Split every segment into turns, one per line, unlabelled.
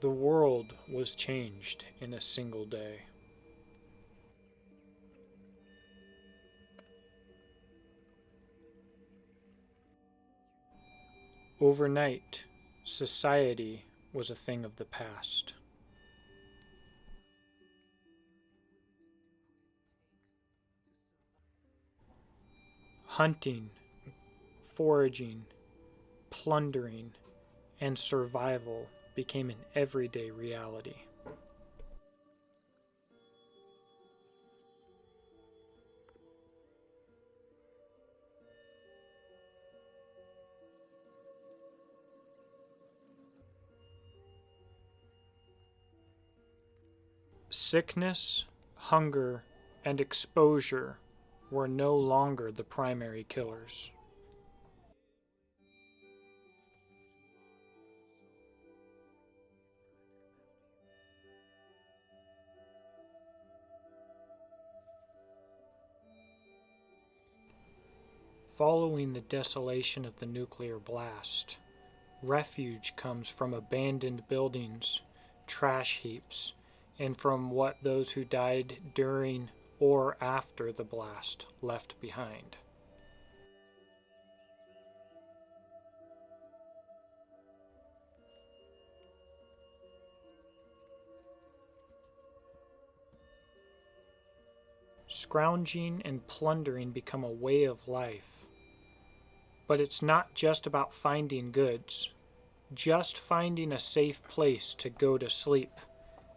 The world was changed in a single day. Overnight, society was a thing of the past. Hunting, foraging, plundering, and survival became an everyday reality. Sickness, hunger, and exposure were no longer the primary killers. Following the desolation of the nuclear blast, refuge comes from abandoned buildings, trash heaps, and from what those who died during or after the blast left behind. Scrounging and plundering become a way of life. But it's not just about finding goods. Just finding a safe place to go to sleep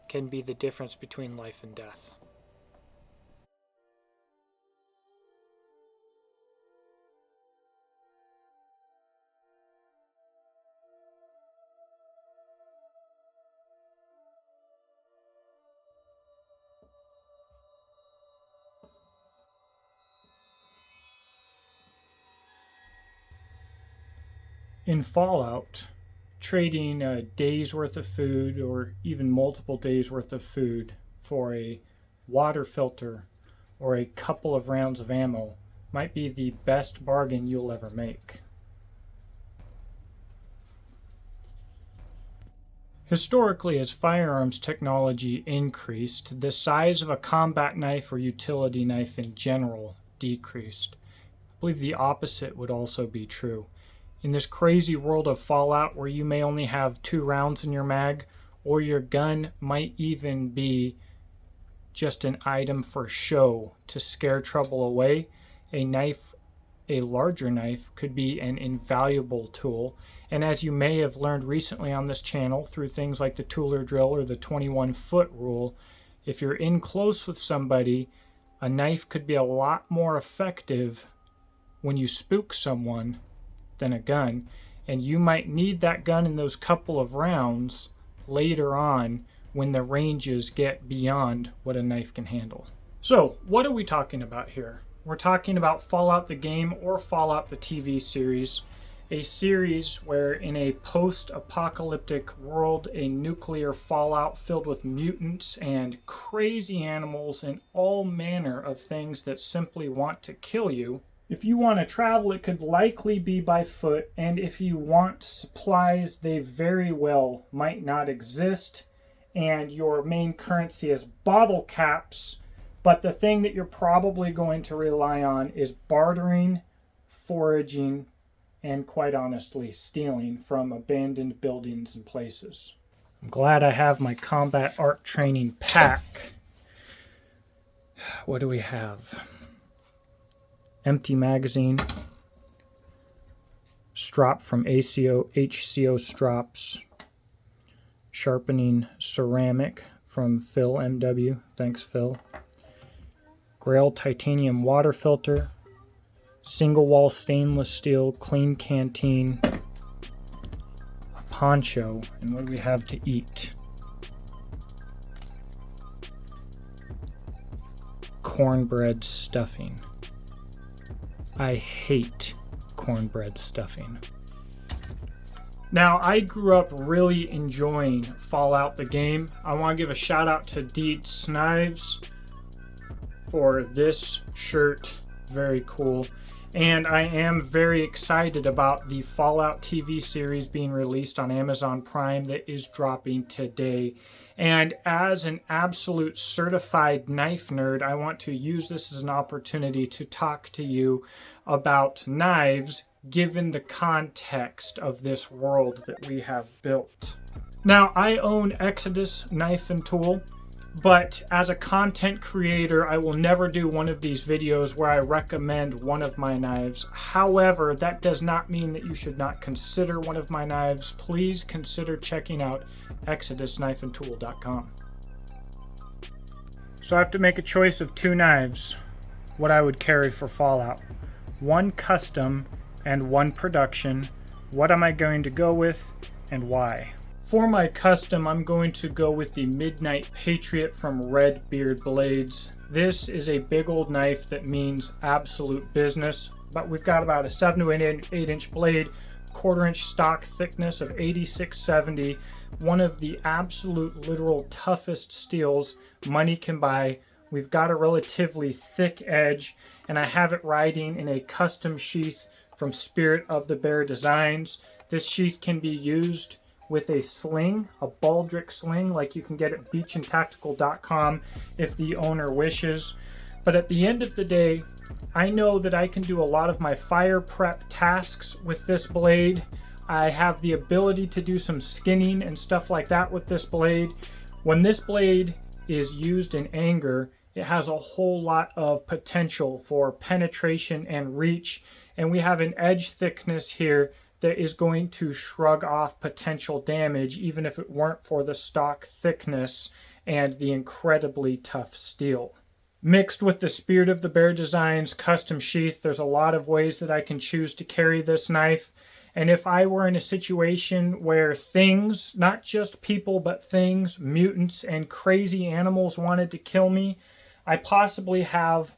can be the difference between life and death. In Fallout, trading a day's worth of food or even multiple days worth of food for a water filter or a couple of rounds of ammo might be the best bargain you'll ever make. Historically, as firearms technology increased, the size of a combat knife or utility knife in general decreased. I believe the opposite would also be true. In this crazy world of Fallout where you may only have 2 rounds in your mag, or your gun might even be just an item for show to scare trouble away, a knife, a larger knife, could be an invaluable tool. And as you may have learned recently on this channel through things like the Tooler drill or the 21-foot rule, if you're in close with somebody, a knife could be a lot more effective when you spook someone than a gun, and you might need that gun in those couple of rounds later on when the ranges get beyond what a knife can handle. So, what are we talking about here? We're talking about Fallout the game or Fallout the TV series, a series where in a post-apocalyptic world, a nuclear fallout filled with mutants and crazy animals and all manner of things that simply want to kill you. If you want to travel, it could likely be by foot, and if you want supplies, they very well might not exist, and your main currency is bottle caps, but the thing that you're probably going to rely on is bartering, foraging, and quite honestly, stealing from abandoned buildings and places. I'm glad I have my combat art training pack. What do we have? Empty magazine, strop from HCO strops, sharpening ceramic from Phil MW, thanks Phil, Grail titanium water filter, single wall stainless steel clean canteen, a poncho, and what do we have to eat? Cornbread stuffing. I hate cornbread stuffing. Now, I grew up really enjoying Fallout the game. I want to give a shout out to Deed Snives for this shirt. Very cool. And I am very excited about the Fallout TV series being released on Amazon Prime that is dropping today. And as an absolute certified knife nerd, I want to use this as an opportunity to talk to you about knives given the context of this world that we have built. Now, I own Exodus Knife and Tool, but as a content creator, I will never do one of these videos where I recommend one of my knives. However, that does not mean that you should not consider one of my knives. Please consider checking out exodusknifeandtool.com. So I have to make a choice of two knives, what I would carry for Fallout. One custom and one production. What am I going to go with and why? For my custom, I'm going to go with the Midnight Patriot from Red Beard Blades. This is a big old knife that means absolute business, but we've got about a 7 to 8 inch blade, 1/4 inch stock thickness of 8670, one of the absolute literal toughest steels money can buy. We've got a relatively thick edge, and I have it riding in a custom sheath from Spirit of the Bear Designs. This sheath can be used with a sling, a baldric sling, like you can get at beachandtactical.com if the owner wishes. But at the end of the day, I know that I can do a lot of my fire prep tasks with this blade. I have the ability to do some skinning and stuff like that with this blade. When this blade is used in anger, it has a whole lot of potential for penetration and reach, and we have an edge thickness here that is going to shrug off potential damage even if it weren't for the stock thickness and the incredibly tough steel. Mixed with the Spirit of the Bear Designs custom sheath, there's a lot of ways that I can choose to carry this knife. And if I were in a situation where things, not just people, but things, mutants, and crazy animals wanted to kill me, I possibly have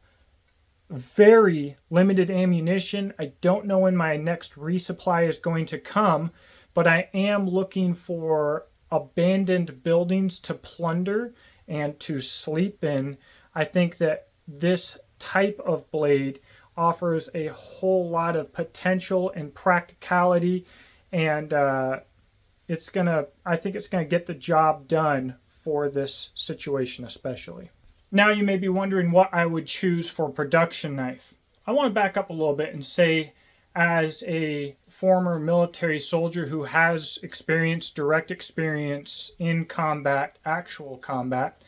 very limited ammunition. I don't know when my next resupply is going to come, but I am looking for abandoned buildings to plunder and to sleep in. I think that this type of blade offers a whole lot of potential and practicality, and I think it's gonna get the job done for this situation especially. Now you may be wondering what I would choose for production knife. I want to back up a little bit and say, as a former military soldier who has direct experience in combat, actual combat,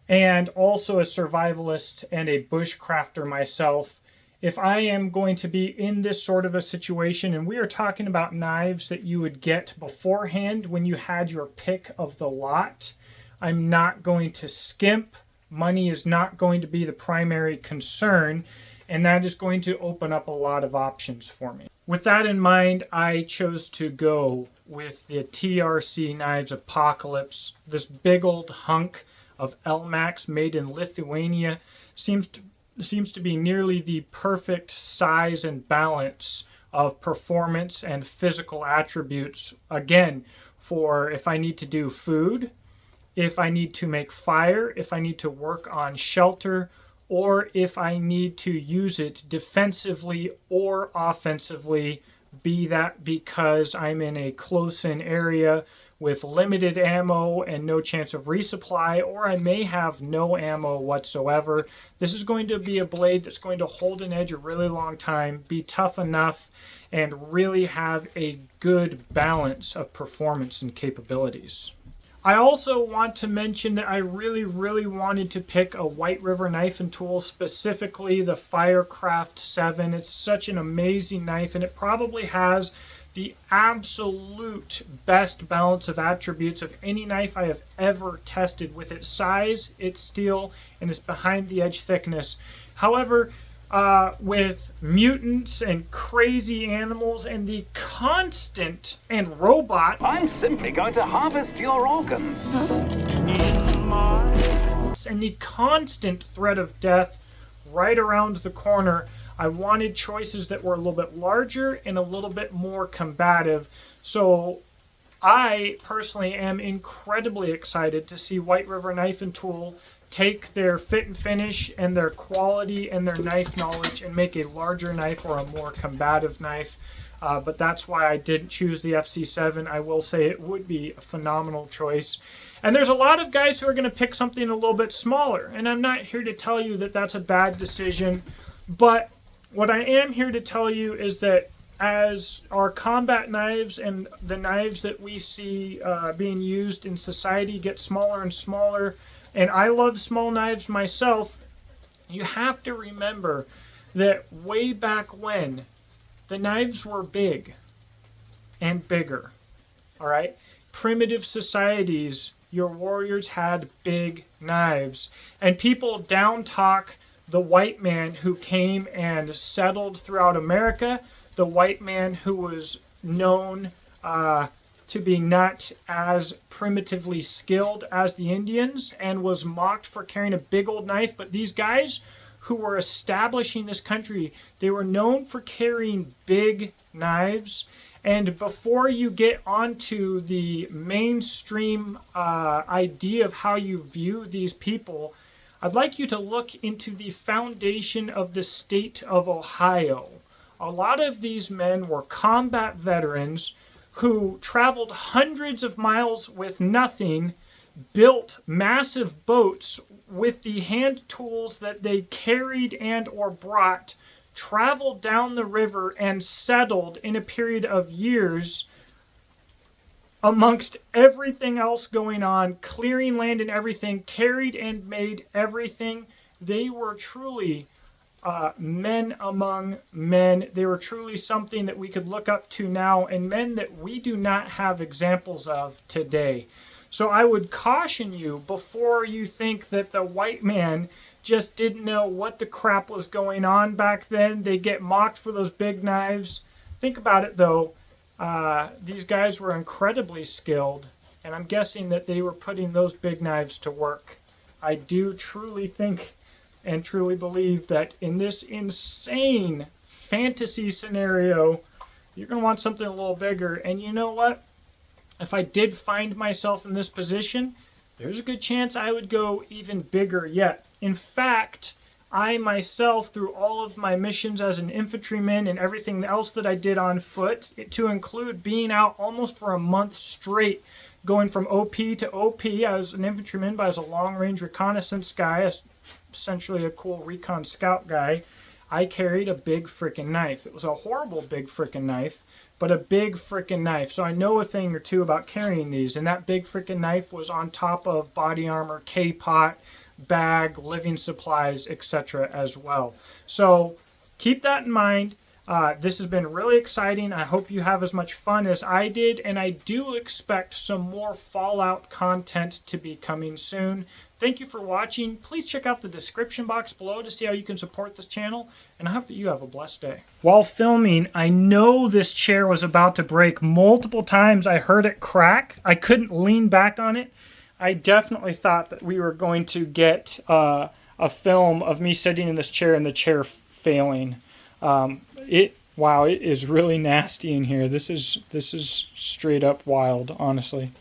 and also a survivalist and a bushcrafter myself, if I am going to be in this sort of a situation, and we are talking about knives that you would get beforehand when you had your pick of the lot, I'm not going to skimp. Money is not going to be the primary concern, and that is going to open up a lot of options for me. With that in mind, I chose to go with the TRC Knives Apocalypse. This big old hunk of Elmax made in Lithuania seems to be nearly the perfect size and balance of performance and physical attributes. Again, for if I need to do food, if I need to make fire, if I need to work on shelter, or if I need to use it defensively or offensively, be that because I'm in a close-in area with limited ammo and no chance of resupply, or I may have no ammo whatsoever. This is going to be a blade that's going to hold an edge a really long time, be tough enough, and really have a good balance of performance and capabilities. I also want to mention that I really wanted to pick a White River knife and tool, specifically the Firecraft 7. It's such an amazing knife, and it probably has the absolute best balance of attributes of any knife I have ever tested, with its size, its steel, and its behind the edge thickness. However, with mutants and crazy animals and the constant and robot,
I'm simply going to harvest your organs.
And the constant threat of death right around the corner, I wanted choices that were a little bit larger and a little bit more combative. So I personally am incredibly excited to see White River Knife and Tool take their fit and finish and their quality and their knife knowledge and make a larger knife or a more combative knife. But that's why I didn't choose the FC7. I will say it would be a phenomenal choice. And there's a lot of guys who are going to pick something a little bit smaller. And I'm not here to tell you that that's a bad decision. But what I am here to tell you is that as our combat knives and the knives that we see being used in society get smaller and smaller, and I love small knives myself, you have to remember that way back when, the knives were big and bigger, all right? Primitive societies, your warriors had big knives. And people down talk the white man who came and settled throughout America, the white man who was known to be not as primitively skilled as the Indians and was mocked for carrying a big old knife. But these guys who were establishing this country, they were known for carrying big knives. And before you get onto the mainstream idea of how you view these people, I'd like you to look into the foundation of the state of Ohio. A lot of these men were combat veterans who traveled hundreds of miles with nothing, built massive boats with the hand tools that they carried and or brought, traveled down the river and settled in a period of years amongst everything else going on, clearing land and everything, carried and made everything. They were truly men among men. They were truly something that we could look up to now, and men that we do not have examples of today. So I would caution you before you think that the white man just didn't know what the crap was going on back then. They get mocked for those big knives. Think about it though. These guys were incredibly skilled, and I'm guessing that they were putting those big knives to work. I do truly think and truly believe that in this insane fantasy scenario, you're going to want something a little bigger. And you know what? If I did find myself in this position, there's a good chance I would go even bigger yet. In fact, I myself, through all of my missions as an infantryman and everything else that I did on foot, to include being out almost for a month straight, going from OP to OP. I was an infantryman, but I was a long-range reconnaissance guy, essentially a cool recon scout guy. I carried a big freaking knife. It was a horrible big freaking knife, but a big freaking knife. So I know a thing or two about carrying these. And that big freaking knife was on top of body armor, K-pot, bag, living supplies, etc. as well. So keep that in mind. This has been really exciting. I hope you have as much fun as I did, and I do expect some more Fallout content to be coming soon. Thank you for watching. Please check out the description box below to see how you can support this channel, and I hope that you have a blessed day. While filming, I know this chair was about to break. Multiple times I heard it crack. I couldn't lean back on it. I definitely thought that we were going to get a film of me sitting in this chair and the chair failing. Wow, it is really nasty in here. This is straight up wild, honestly.